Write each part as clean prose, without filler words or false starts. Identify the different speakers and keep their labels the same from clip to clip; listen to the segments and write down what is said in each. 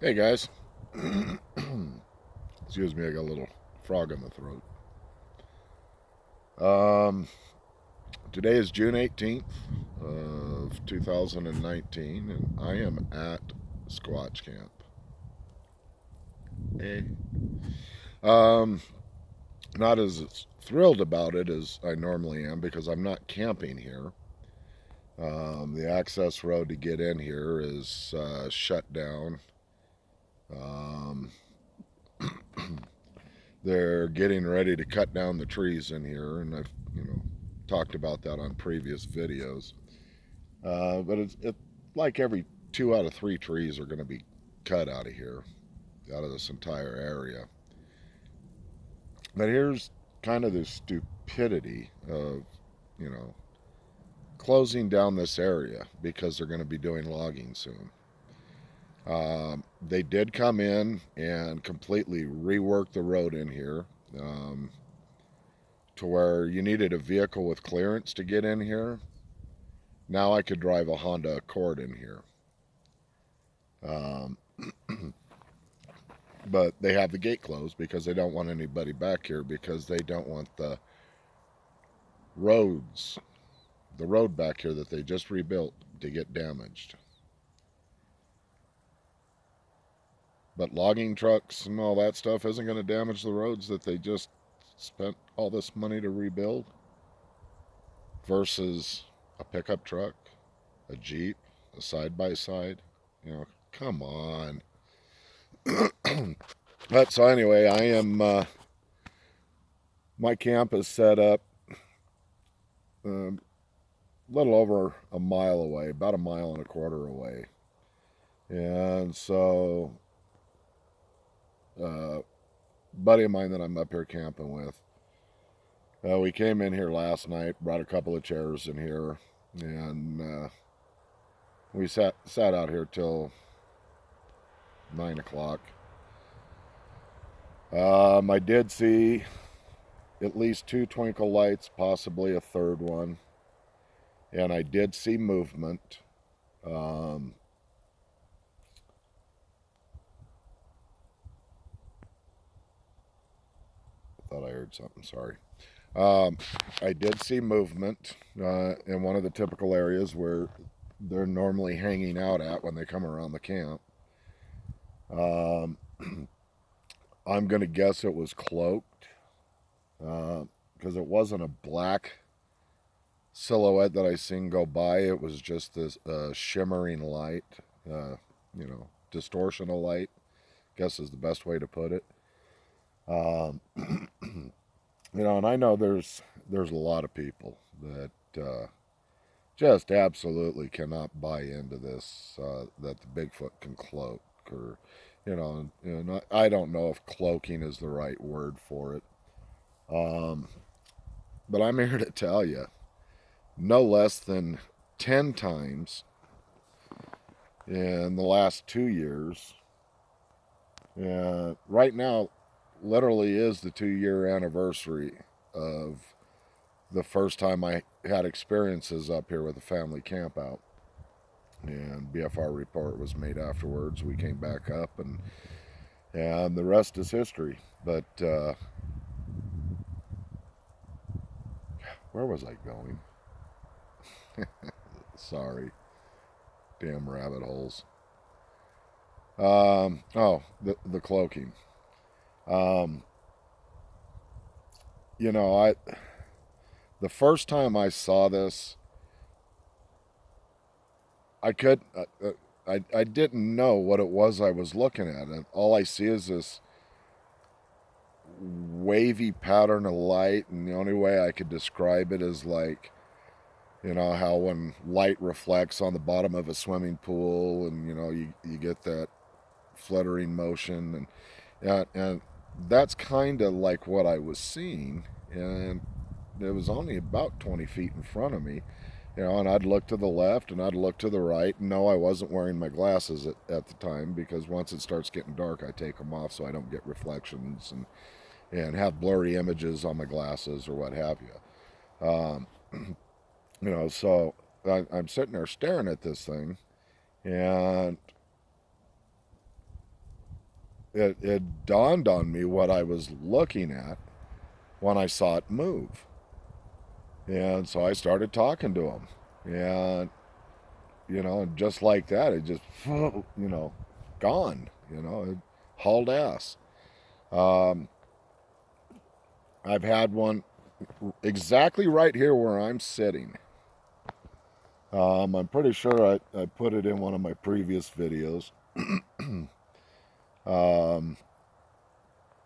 Speaker 1: Hey guys. Excuse me, I got a little frog in the throat. Um, Today is June 18th of 2019, and I am at Squatch Camp. Hey. Um, Not as thrilled about it as I normally am because I'm not camping here. The access road to get in here is shut down. Um, they're getting ready to cut down the trees in here, and I've talked about that on previous videos. But it's like every 2 out of 3 trees are going to be cut out of here, out of this entire area. But here's kind of the stupidity of, you know, closing down this area because they're going to be doing logging soon. They did come in and completely rework the road in here um, to where you needed a vehicle with clearance to get in here. Now I could drive a Honda Accord in here. Um, but they have the gate closed because they don't want anybody back here because they don't want roads, the road back here that they just rebuilt, to get damaged. But logging trucks and all that stuff isn't going to damage the roads that they just spent all this money to rebuild versus a pickup truck, a Jeep, a side by side. Come on. But so anyway, I am. My camp is set up a little over a mile away, about a mile and a quarter away, and so buddy of mine that I'm up here camping with, we came in here last night, brought a couple of chairs in here, and we sat out here till 9 o'clock. I did see at least 2 twinkle lights, possibly a third one, and I did see movement. Um, Thought I heard something. Sorry. I did see movement in one of the typical areas where they're normally hanging out at when they come around the camp. Um, I'm going to guess it was cloaked because it wasn't a black silhouette that I seen go by. It was just this shimmering light, distortional light, I guess is the best way to put it. Um, and I know there's a lot of people that just absolutely cannot buy into this that the Bigfoot can cloak, or I don't know if cloaking is the right word for it. Um, but I'm here to tell you, no less than 10 times in the last 2 years. Right now, literally is the 2-year anniversary of the first time I had experiences up here with a family campout. And BFR report was made afterwards. We came back up, and the rest is history. But where was I going? Sorry, damn rabbit holes. The cloaking. Um, I the first time I saw this, I could I didn't know what it was I was looking at, and all I see is this wavy pattern of light, and the only way I could describe it is like, how when light reflects on the bottom of a swimming pool, and you get that fluttering motion, and that's kind of like what I was seeing, and it was only about 20 feet in front of me. And I'd look to the left and I'd look to the right. No, I wasn't wearing my glasses at the time because once it starts getting dark, I take them off so I don't get reflections and have blurry images on my glasses or what have you. So I'm sitting there staring at this thing, and it dawned on me what I was looking at when I saw it move. And so I started talking to him. And, just like that, it just, gone, it hauled ass. Um, I've had one exactly right here where I'm sitting. I'm pretty sure I put it in one of my previous videos. um,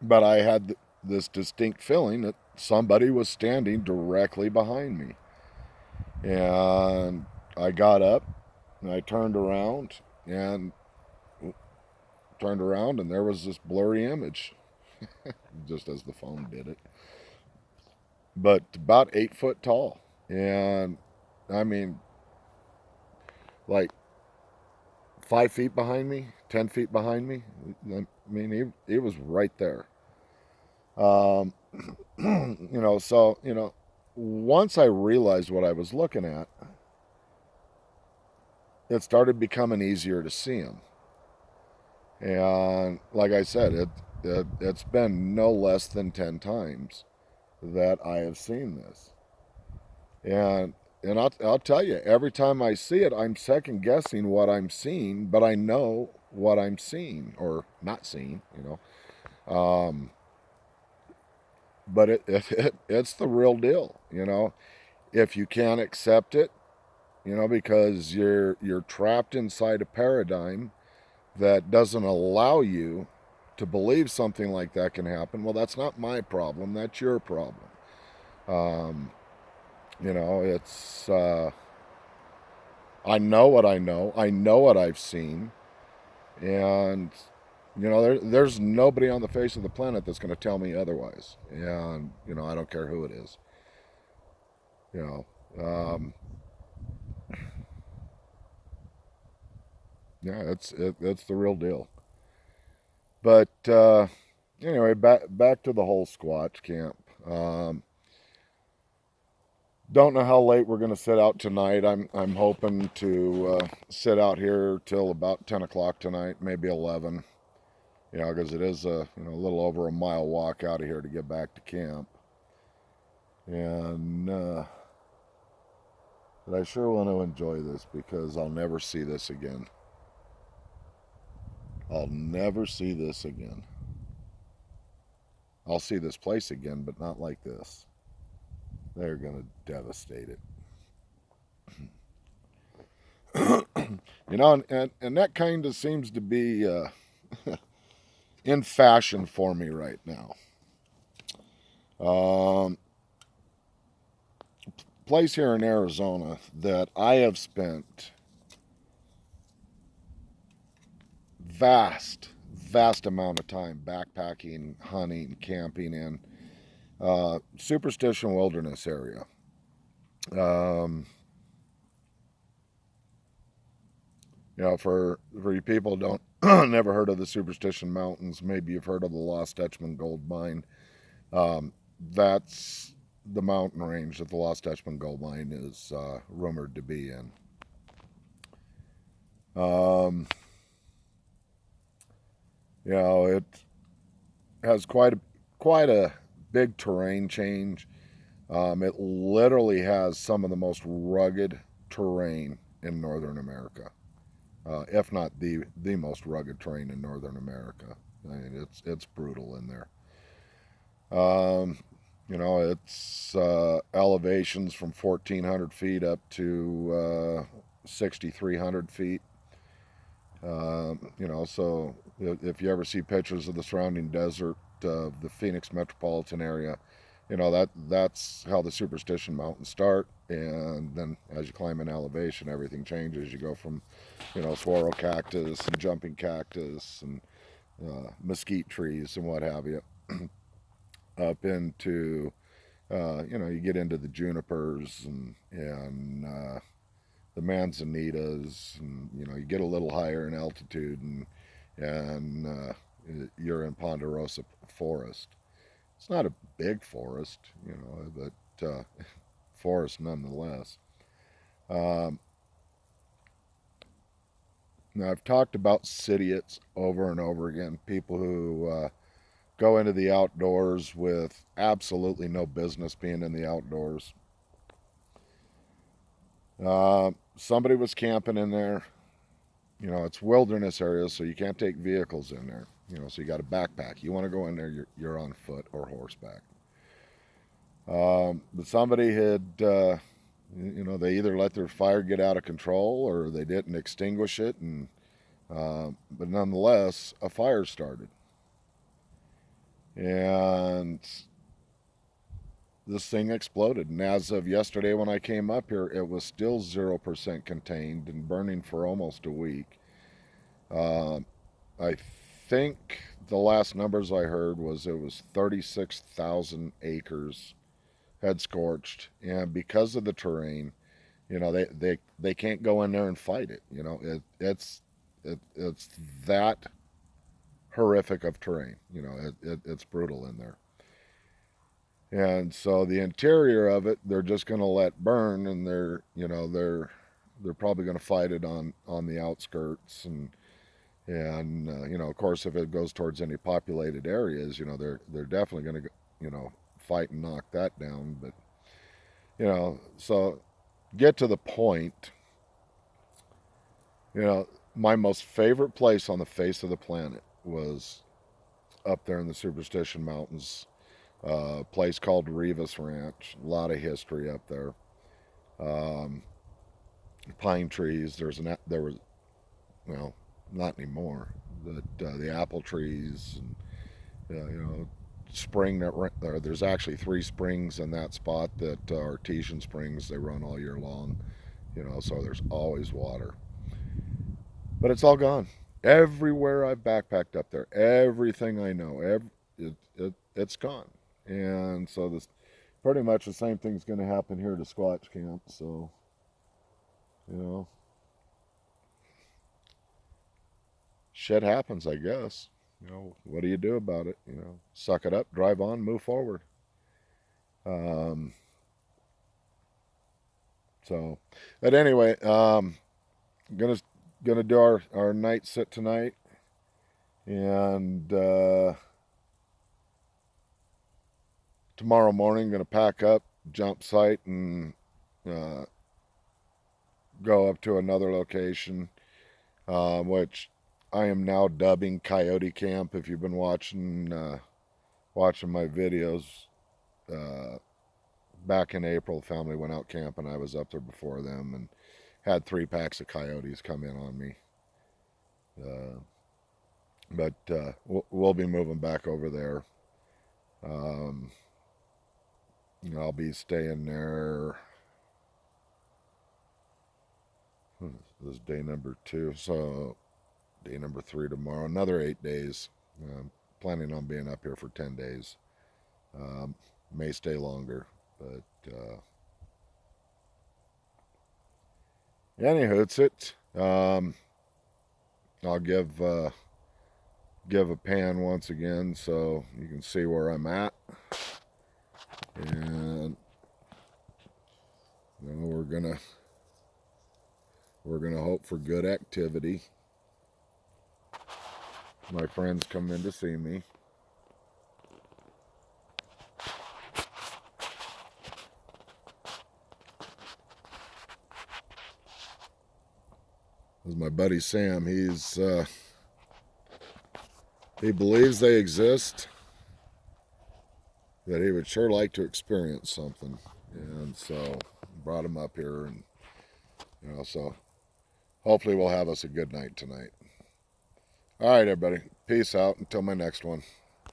Speaker 1: but I had this distinct feeling that somebody was standing directly behind me. And I got up and I and and there was this blurry image, just as the phone did it. But about 8 foot tall. And I mean, like 5 feet behind me, 10 feet behind me. I mean, he was right there. Um, once I realized what I was looking at, it started becoming easier to see him. And like I said, it's been no less than 10 times that I have seen this. And I'll tell you, every time I see it, I'm second guessing what I'm seeing, but I know what I'm seeing or not seeing. Um, but it's the real deal. If you can't accept it, because you're trapped inside a paradigm that doesn't allow you to believe something like that can happen, well, that's not my problem. That's your problem. Um, it's I know what I know. I know what I've seen, and there's nobody on the face of the planet that's going to tell me otherwise. And I don't care who it is. You know, yeah, it's the real deal. But anyway, back to the whole Squatch camp. Don't know how late we're going to sit out tonight. I'm hoping to sit out here till about 10 o'clock tonight, maybe 11. Because it is a little over a mile walk out of here to get back to camp. And but I sure want to enjoy this because I'll never see this again. I'll never see this again. I'll see this place again, but not like this. They're going to devastate it. And that kind of seems to be in fashion for me right now. Place here in Arizona that I have spent vast amount of time backpacking, hunting, camping in Superstition Wilderness area. For you people who don't never heard of the Superstition Mountains, maybe you've heard of the Lost Dutchman gold mine. That's the mountain range that the Lost Dutchman gold mine is rumored to be in. It has quite a big terrain change. It literally has some of the most rugged terrain in Northern America, if not the most rugged terrain in Northern America. I mean, it's brutal in there. It's elevations from 1,400 feet up to 6,300 feet. So if you ever see pictures of the surrounding desert of the Phoenix metropolitan area, that's how the Superstition Mountains start. And then as you climb in elevation, everything changes. You go from, saguaro cactus and jumping cactus and mesquite trees and what have you, up into, you get into the junipers and the manzanitas, and you get a little higher in altitude, and you're in Ponderosa Forest. It's not a big forest, but forest nonetheless. Um, Now, I've talked about idiots over and over again, people who go into the outdoors with absolutely no business being in the outdoors. Somebody was camping in there. You know, it's wilderness areas, so you can't take vehicles in there. You know, so you got a backpack. You want to go in there, you're on foot or horseback. But somebody had, you know, they either let their fire get out of control or they didn't extinguish it, and but nonetheless, a fire started. And this thing exploded. And as of yesterday, when I came up here, it was still 0% contained and burning for almost a week. Uh, I think the last numbers I heard was it was 36,000 acres had scorched, and because of the terrain, you know, they can't go in there and fight it. You know, it's that horrific of terrain. You know, it's brutal in there. And so the interior of it, they're just going to let burn, and they're probably going to fight it on the outskirts, and you know, of course, if it goes towards any populated areas, you know, they're definitely going to, you know, fight and knock that down. But you know, so get to the point. You know, my most favorite place on the face of the planet was up there in the Superstition Mountains, a place called Rivas Ranch. A lot of history up there. Um, Pine trees. There was, well, not anymore. The apple trees, and you know, spring there's actually 3 springs in that spot that are artesian springs. They run all year long. You know, so there's always water. But it's all gone. Everywhere I've backpacked up there, everything I know, it's gone. And so this pretty much the same thing's going to happen here to Squatch Camp. So, you know, shit happens, I guess. You know, what do you do about it? You know, suck it up, drive on, move forward. Um, so, but anyway, gonna gonna do our night sit tonight, and tomorrow morning gonna pack up, jump site, and uh, go up to another location, which I am now dubbing Coyote Camp. If you've been watching my videos, uh, back in April, the family went out camping. I was up there before them and had 3 packs of coyotes come in on me. Uh, but we'll be moving back over there. Um, I'll be staying there. This is day number 2, so day number 3 tomorrow. Another 8 days. Planning on being up here for 10 days. May stay longer, but anywho, it's it. I'll give a pan once again so you can see where I'm at, and you know, we're gonna hope for good activity. My friends come in to see me. This is my buddy Sam. He believes they exist, that he would sure like to experience something, and so brought him up here, and you know, so hopefully we'll have us a good night tonight. All right, everybody, peace out until my next one.